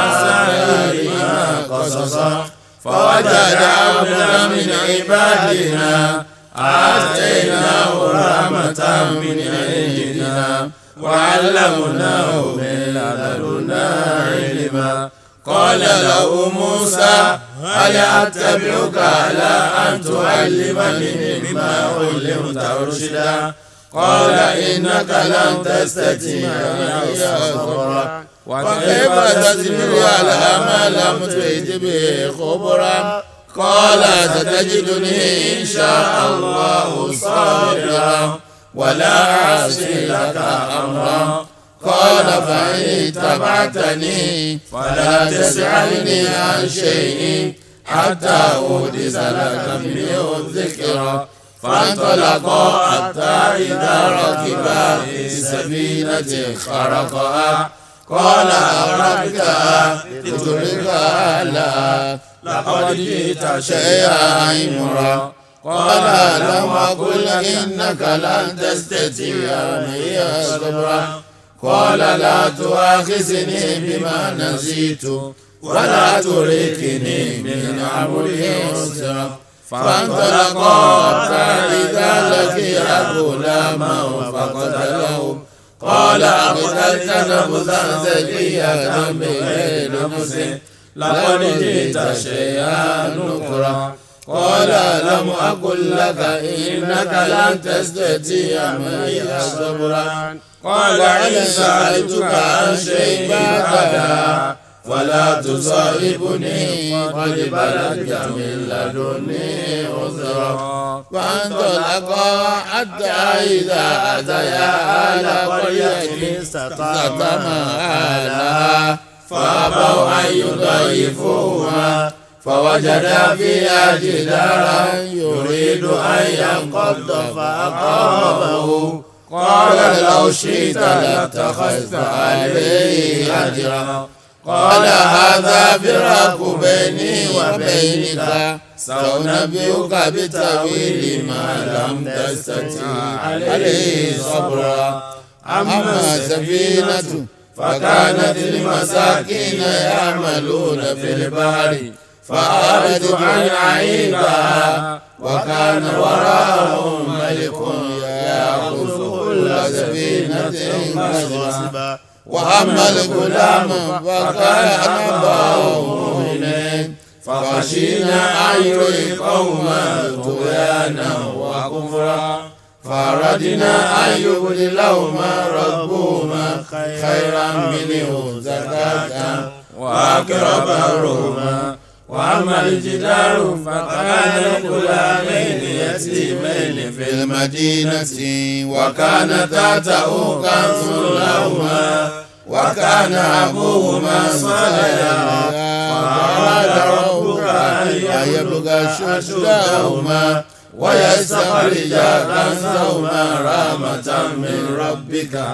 آثارهما قصصا فوجد عبدا من عبادنا آتيناه رحمة من عندنا وعلمناه من لدنا علما قال له موسى هل أتبعك على أن تعلمني مما علمت رشدا قال إنك لن تستطيع معي صبرا وكيف تصبر على ما لم تحط به خبرا قال ستجدني إن شاء الله صابرا ولا أعصي لك أمرا قال فإن اتبعتني فلا تسألني عن شيء حتى أحدث لك منه ذكرا فانطلقا حتى إذا ركبا في سفينة خرقها قال أغرقتها لتغرقها لا لقد جئت شيئا إمرا قال لم أقل إنك لن تستطيع معي صبرا قال لا تؤاخذني بما نسيت ولا ترهقني من أمري عسرا فانطلقا حتى إذا لقيا غلاما فقتله قال أقتلت نفسا زكية بغير نفس لقد جئت شيئا نكرا قال لم أقل لك إنك لن تستطيع معي صبرا قال إن سألتك عن شيء بعدها فلا تصاحبني قد بلغت من لدني عذرا فانطلقا حتى إذا أتيا أهل قرية استطعما أهلها فأبوا أن يضيفوهما فوجدا فيها جدارا يريد أن ينقض فأقامه قال لو شئت لاتخذت عليه أجرا قال هذا فراق بيني وبينك سأنبئك بتأويل ما لم تستطع عليه صبرا أما سفينة فكانت لمساكين يعملون في البحر فأردت أن أعيبها وكان وراءهم ملك يأخذ كل سفينة غصبا وأما الغلام فكان أباه مؤمنين فخشينا أن يرهقهما طغيانا وكفرا فأردنا أن يبدلهما ربهما خيرا منه زكاة وأقرب رحما وأما الجدار فكان لغلامين يتيمين في المدينة وكان تحته كنز لهما وكان أبوهما صالحا فأراد ربك أن يبلغ أشدهما ويستخرجا كنزهما رحمة من ربك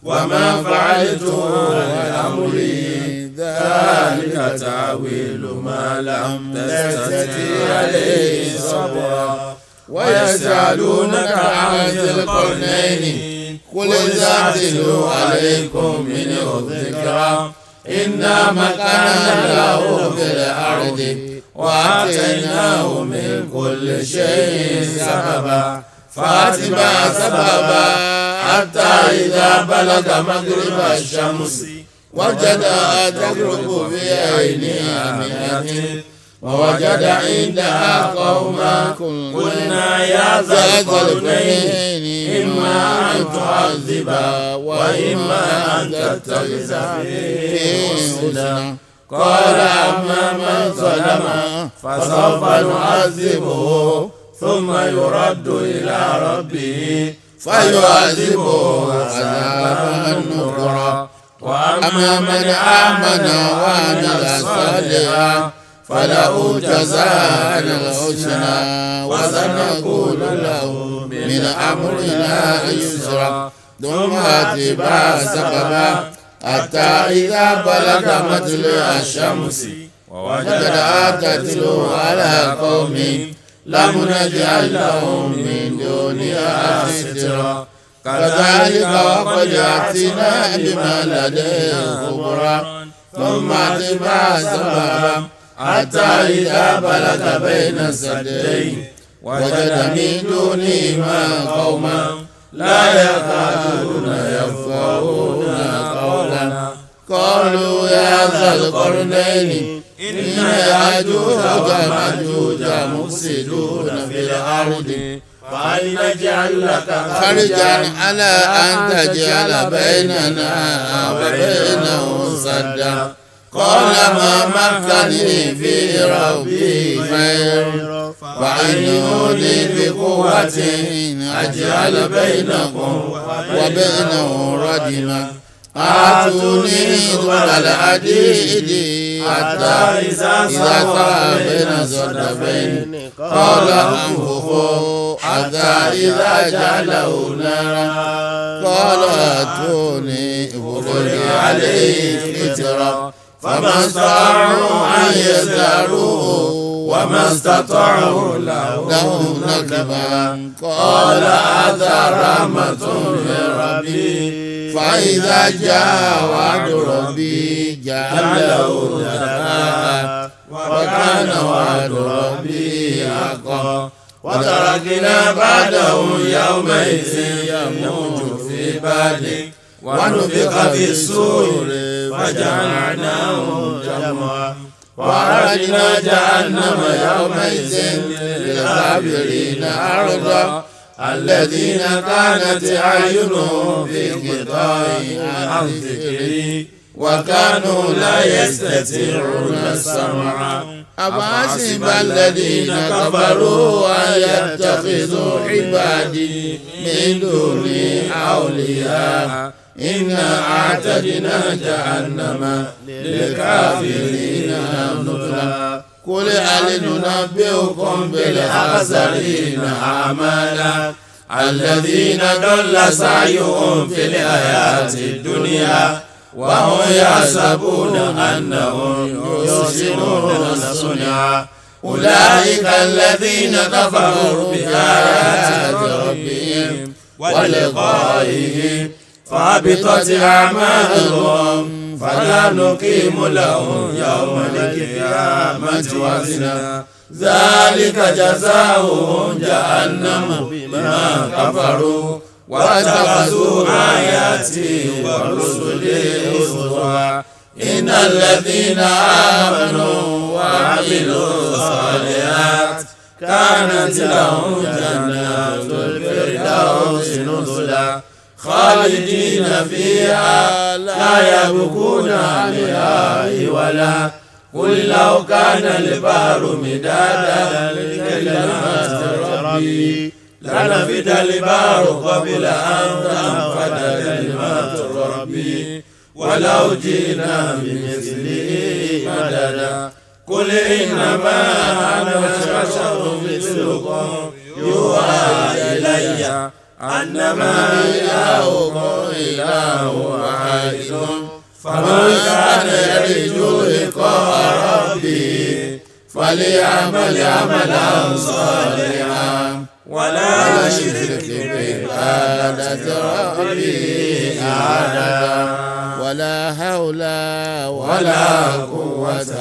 وما فعلته عن أمري ذلك تأويل ما لم تستطع عليه صبرا ويسألونك عن ذي القرنين قل سأتلو عليكم منه ذكرا إنا مكنا له في الأرض وآتيناه من كل شيء سببا فأتبع سببا حتى إذا بلغ مغرب الشمس وجدها تغرب في عينها مئة ووجد عندها قوما قلنا يا ذا القرنين إما أن تعذبا وإما أن تتخذ فيهم حسنا قال أما من ظلم فسوف نعذبه ثم يرد إلى ربه فيعذبه عذابا نكرا وأما من آمن وعمل صالحا فله جزاء الحسنى وسنقول له من أمرنا يسرا ثم أتبع سببا حتى إذا بلغ مطلع الشمس ووجدها تتلو على قوم لم نجعل لهم من دونها سترا كذلك وقد أتينا بما لديه خبرا ثم أتبع سببا حتى إذا بلغ بين السدين وجد من دونهما قوما لا يكادون يفقهون قولا قالوا يا ذا القرنين إن يأجوج ومأجوج مفسدون في الأرض فهل نجعل لك خرجا على أن تجعل بيننا وبينهم سدا قال ما مكنني في ربي خير فأعينوني بقوة أجعل بينكم وبينهم ردما آتوني ذبل الحديد حتى إذا سوى بين الصدفين قال انفخوا حتى إذا جعله نارا قال آتوني أفرغ عليه قطرا فما استطاعوا أن يزدروه وما استطاعوا له نكبا قال هذا رحمة من ربي فإذا جاء وعد ربي جعله دكا وكان وعد ربي حقا وتركنا بعدهم يومئذ يموج في بعد ونفخ في الصور فجعلناهم جمعا وأعرضنا جهنم يومئذ للكافرين عرضا الذين كانت أعينهم في غطاء عن ذكري وكانوا لا يستطيعون السمع أفحسب الذين كفروا أن يتخذوا عبادي من دوني أولياء إنا أعتدنا جهنم للكافرين نزلا قل هل ننبئكم بالأخسرين أعمالا الذين ضل سعيهم في الحياة الدنيا وهم يحسبون أنهم يحسنون صنعا أولئك الذين كفروا بآيات ربهم ولقائه فهبطت أعمالهم فلا نقيم لهم يوم القيامة وزنا ذلك جزاؤهم جهنم بما كفروا واتخذوا آياتي ورسلي هزوا إن الذين آمنوا وعملوا الصالحات كانت لهم جنات الفردوس نزلا خالدين فيها لا يبغون عنها حولا قل لو كان البحر مدادا لكلمات ربي لنفد البحر قبل أن تنفد كلمات ربي ولو جئنا بمثله مددا قل إنما أنا بشر مثلكم يوحى إلي أنما إلهكم إله واحد فمن كان يرجو لقاء ربه فليعمل عملا صالحا ولا يشرك بعبادة ربه أحدا ولا حول ولا قوة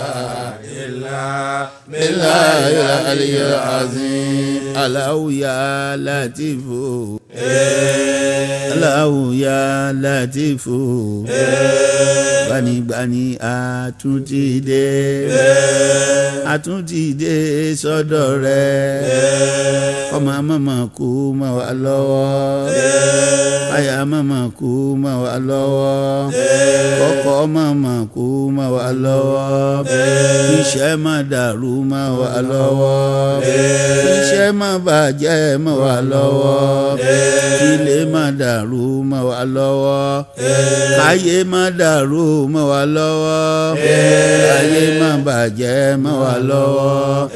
إلا بالله العلي العظيم الله يا لطيف الله يا لطيف gbanigbani àtúntìdé sọ́dọ̀ rẹ̀ ọmọ mama kú mọ́ wa lọ́wọ́ aya mama kú mọ́ wa lọ́wọ́ kọ́kọ́ mama kú mọ́ wa lọ́wọ́ iṣẹ́ má dàrú mọ́ wa lọ́wọ́ iṣẹ́ má bàjẹ́ mọ́ wa lọ́wọ́ ilé má dàrú mọ́ wa lọ́wọ́ káyé má dàrú mọ́ wa lọ́wọ́ káyé má bàjẹ́ mọ́ wa lọ́wọ́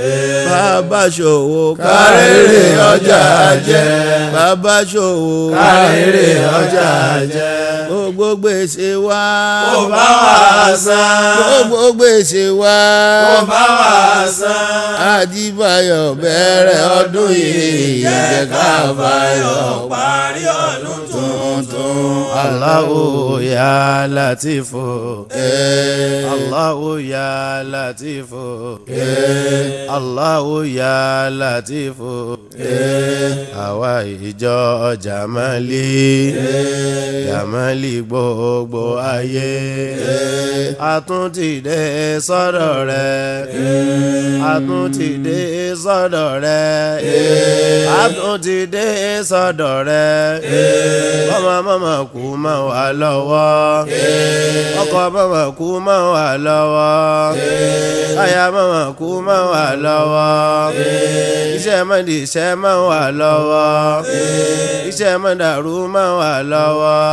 bàbá ṣòwò kárèrè ọjà jẹ́ bàbá ṣòwò kárèrè ọjà jẹ́ gbogbo gbèsè wa kó bá wa san gbogbo gbèsè wa kó bá wa san Adébáyọ̀ bẹ̀rẹ̀ ọdún yìí jẹ́ ká báyọ̀ parí ọdún tuntun. Allahu ya Latifu Allahu ya Latifu Allahu ya Latifu àwa ìjọ Jamali gbogbo ayé àtúntìdé sọ́dọ̀ rẹ̀ àtúntìdé sọ́dọ̀ rẹ̀ àtúntìdé sọ́dọ̀ rẹ̀ mama kú mọ́ wa lọ́wọ́ ọkọ mama kú mọ́ wa lọ́wọ́ aya mama kú mọ́ wa lọ́wọ́ iṣẹ́ mọ́dì iṣẹ́ mọ́ wa lọ́wọ́ iṣẹ́ mọ́dàrú mọ́ wa lọ́wọ́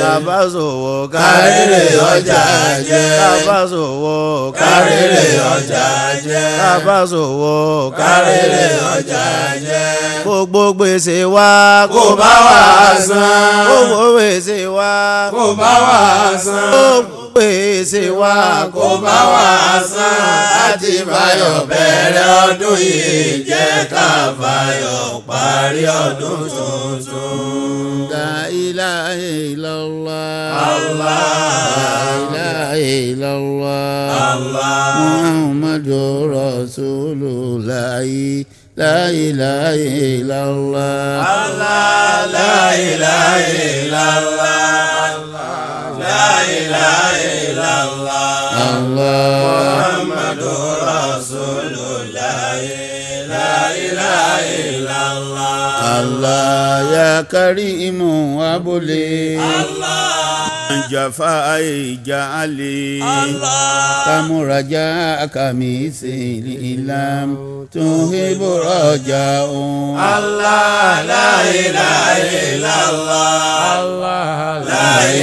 bàbá ṣòwò kárèrè ọjà jẹ́ bàbá ṣòwò kárèrè ọjà jẹ́ bàbá ṣòwò kárèrè ọjà jẹ́ gbogbo gbèsè wa kó bá wa san gbogbo gbèsè wa kó bá wa san gbogbo gbèsè wa kó bá wa san Adébáyọ̀ bẹ̀rẹ̀ ọdún yìí jẹ́ ká báyọ̀ parí ọdún tuntun. La ilaha illallah Allah la ilaha illallah Allah Muhammadur Rasulullah la ilaha illallah Allah la ilaha illallah la ilaha illallah Muhammadur Rasulullah la ilaha illallah Allah ya karimu abuli جفاء جعلي كمرجا كمثل إلام تهب رجاء الله لا إله إلا الله الله لا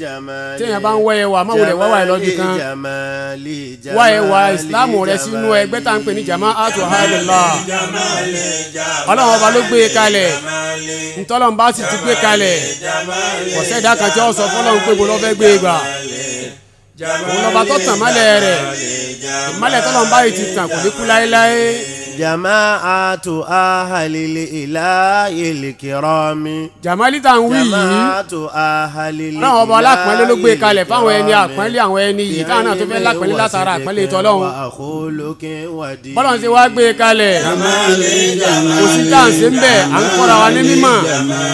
téèyàn bá ń wá ẹwà má wulẹ̀ wá wà lọ́bì kan wá ẹwà ìsìláàmù rẹ sínú ẹgbẹ́ tá à ń pè ní jama'atu ahlillah ọlọ́run ọba ló gbé e kalẹ̀ ntọ́lọ́run bá sì ti gbé kalẹ̀ kò sẹ́dá kan tí ó sọ fọlọ́run pé bó lọ́ fẹ́ gbé e gbà òun lọ́ba tó tàn mọ́lẹ̀ rẹ̀ ìmọ́lẹ̀ tọ́lọ́run báyìí ti tàn kò ní kú láéláé. Jama'atu ahlil ilahil kirami. Jamali tá ń wí yìí. Jama'atu ahlil ilahil. Náà ọba alápọ̀nlé ló gbé kalẹ̀ fáwọn ẹni àpọ́nlé àwọn ẹni yìí táwọn náà tó fẹ́ lápọ̀nlé látara àpọ́nlé tọ́lọ́hun. Bọ́lọ́run ṣe wá gbé kalẹ̀. Kò sí tá à ń ṣe ń bẹ̀ à ń kọ́ra wa ní mímọ̀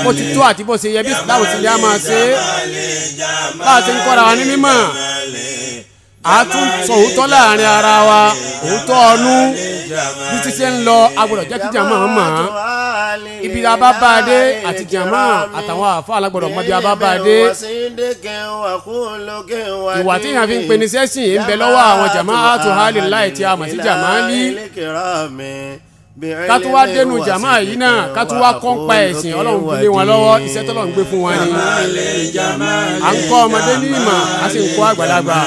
bó ti tó àti bó ṣe yẹ bí ìsìláwò ti lè á máa ṣe. Bá a ṣe ń kọ́ra wa ní mímọ̀ a tún sọ òótọ́ láàrin ara wa òótọ́ ọnú bí ti ṣe ń lọ agbọ́dọ̀ jẹ́ kí jàmá mọ̀ ọ́n ibi a bá bá a dé àti jàmá àtàwọn àfa alágbọ́dọ̀ mọ bí a bá bá a dé. Ìwà tí èèyàn fi ń pe ní sẹ́sìn ń bẹ lọ́wọ́ àwọn jama'atu ahlillah tí a mọ̀ sí jàmáàlì. Ká tún wá dénú jàmá yìí náà ká tún wá kọ́ńpa ẹ̀sìn ọlọ́run fi lé wọn lọ́wọ́ iṣẹ́ tọ́lọ́run gbé fún wọn ni. À ń kọ́ ọmọdé ní ìmọ̀ a sì ń kọ́ àgbàlagbà.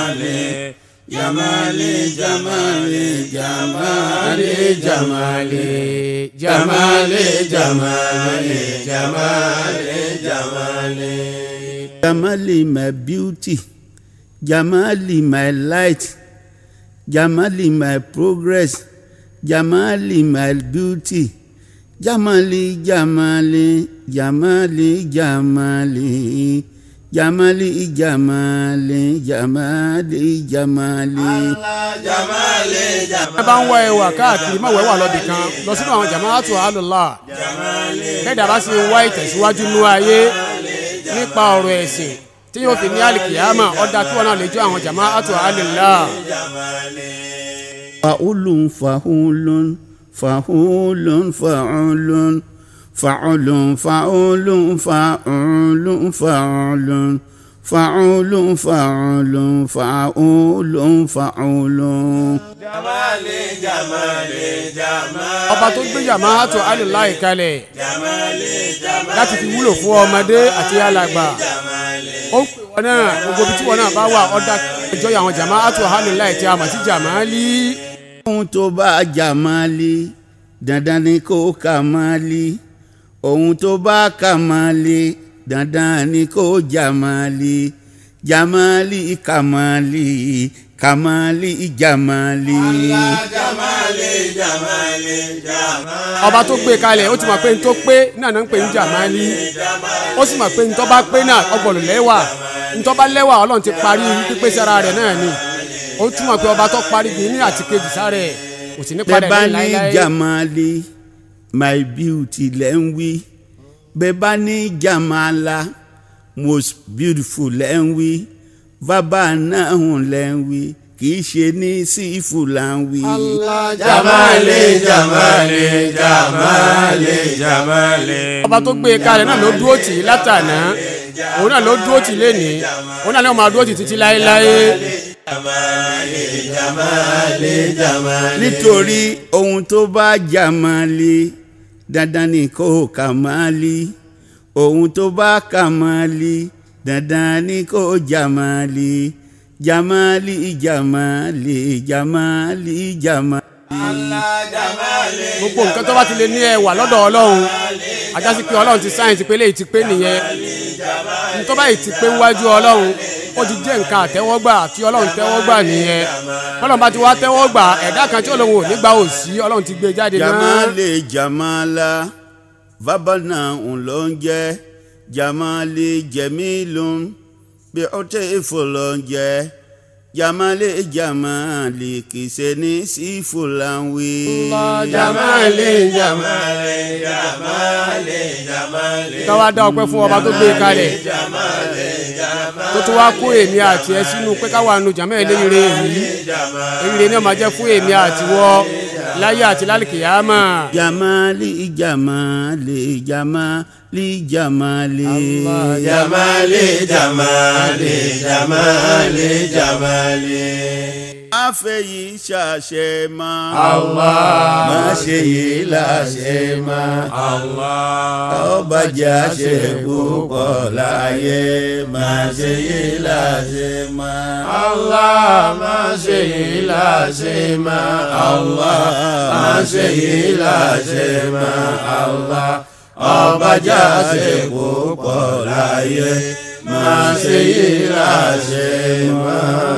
Jamali jamali jamali jamali jamali jamali jamali jamali. Jamali my beauty, Jamali my light, Jamali my progress, Jamali my beauty, Jamali jamali jamali jamali. Jamali jamali jamali jamali. Jamali jamali. Ẹ bá ń wá ẹwà káàkiri má wẹ́wà lọ́bì kan lọ sínú àwọn jama'atu ahlillah. Bẹ́ẹ̀ dàbá sí wá ìtẹ̀síwájú nú ayé nípa ọ̀rọ̀ ẹ̀sìn tí yóò fi ní àlìkìyàmà ọ̀dà kí wọ́n náà lè jó àwọn jama'atu ahlillah. Fa'ulun fa'ulun fa'ulun fa'ulun. Fa'ulun fa'ulun fa'ulun fa'ulun fa'ulun fa'ulun fa'ulun fa'ulun. Jamali jamali jamali. Ọba tó gbé jama'atu ahlillah kalẹ̀ láti fi wúlò fún ọmọdé àti alàgbà. Ó pè wọ́n náà gbogbo ibi tí wọ́n náà bá wà ọ̀dà ìjọ àwọn jama'atu ahlillah tí a mọ̀ sí jamali. Ohun tó bá jamali dandan ni kó kamali. Ohun tó bá kamali dandan ni kó jamali. Jamali kamali kamali jamali. Jamali jamali jamali. Ọba tó gbé kalẹ̀ ó ti mọ̀ pé n tó pé náà ń pè ní jamali ó sì mọ̀ pé n tó bá pé náà ọgbọ̀n lẹ́wà n tó bá lẹ́wà Ọlọ́run ti parí pípé sára rẹ̀ náà ni ó túmọ̀ pé ọba tó parí gbìn àti kejì sára ẹ̀ kò sí ní padà ní láíláí. Bẹ́ẹ̀ bá ní jamali my beauty lẹ́ ń wí bẹ́ẹ̀ bá ní jamala most beautiful lẹ́ ń wí bàbá náà lẹ́ ń wí kì í ṣe ní sífù là ń wí. Jamali jamali jamali jamali. Ọba tó gbé e kalẹ̀ náà ló dúró tì í látàná òun náà ló dúró tì í lénìí òun náà ló máa dúró tì í títí láéláé. Jamali jamali jamali. Nítorí ohun tó bá jamali dandan ni kó kamali ohun tó bá kamali dandan ni kó jamali. Jamali jamali jamali jamali. Gbogbo nǹkan tó bá ti lè ní ẹwà lọ́dọ̀ Ọlọ́run ajásí pé Ọlọ́run ti sáyẹ̀nsì pé léyìí ti pé nìyẹn nítorí báyìí ti pé wájú Ọlọ́run ó ti jẹ́ nǹkan àtẹ́wọ́gbà tí Ọlọ́run tẹ́wọ́gbà nìyẹn Ọlọ́run bá ti wá tẹ́wọ́gbà ẹ̀dá kan tí Ọlọ́run ò ní gbà òsì Ọlọ́run ti gbé jáde náà. Jamali jamala vabana ló ń jẹ́ Jamali jamilun bí ó tẹ́ ìfọlọ́ ń jẹ́ Jamali jamali kì í ṣe ní sífù là ń wí. Jamali jamali jamali jamali. Ká wá dá ọpẹ́ fún ọba tó gbé e kalẹ̀ tó tún wá kó èmi àti ẹ sínú pé ká wà nù jàmẹ́ eléyìíre yìí eléyìíre ni ó máa jẹ́ fún èmi àti wọ́ láyé àti lálùkìyámà. Jamali jamali jamali jamali. Jamali jamali jamali jamali. má fẹ́ yìí ṣàṣẹ mọ́. Allah. má ṣe yìí láṣẹ mọ́. Allah. ọba jẹ́ àṣẹ púpọ̀ láyé má ṣe yìí láṣẹ mọ́. Allah. má ṣe yìí láṣẹ mọ́. Allah. má ṣe yìí láṣẹ mọ́. Allah. ọba jẹ́ àṣẹ púpọ̀ láyé má ṣe yìí láṣẹ mọ́.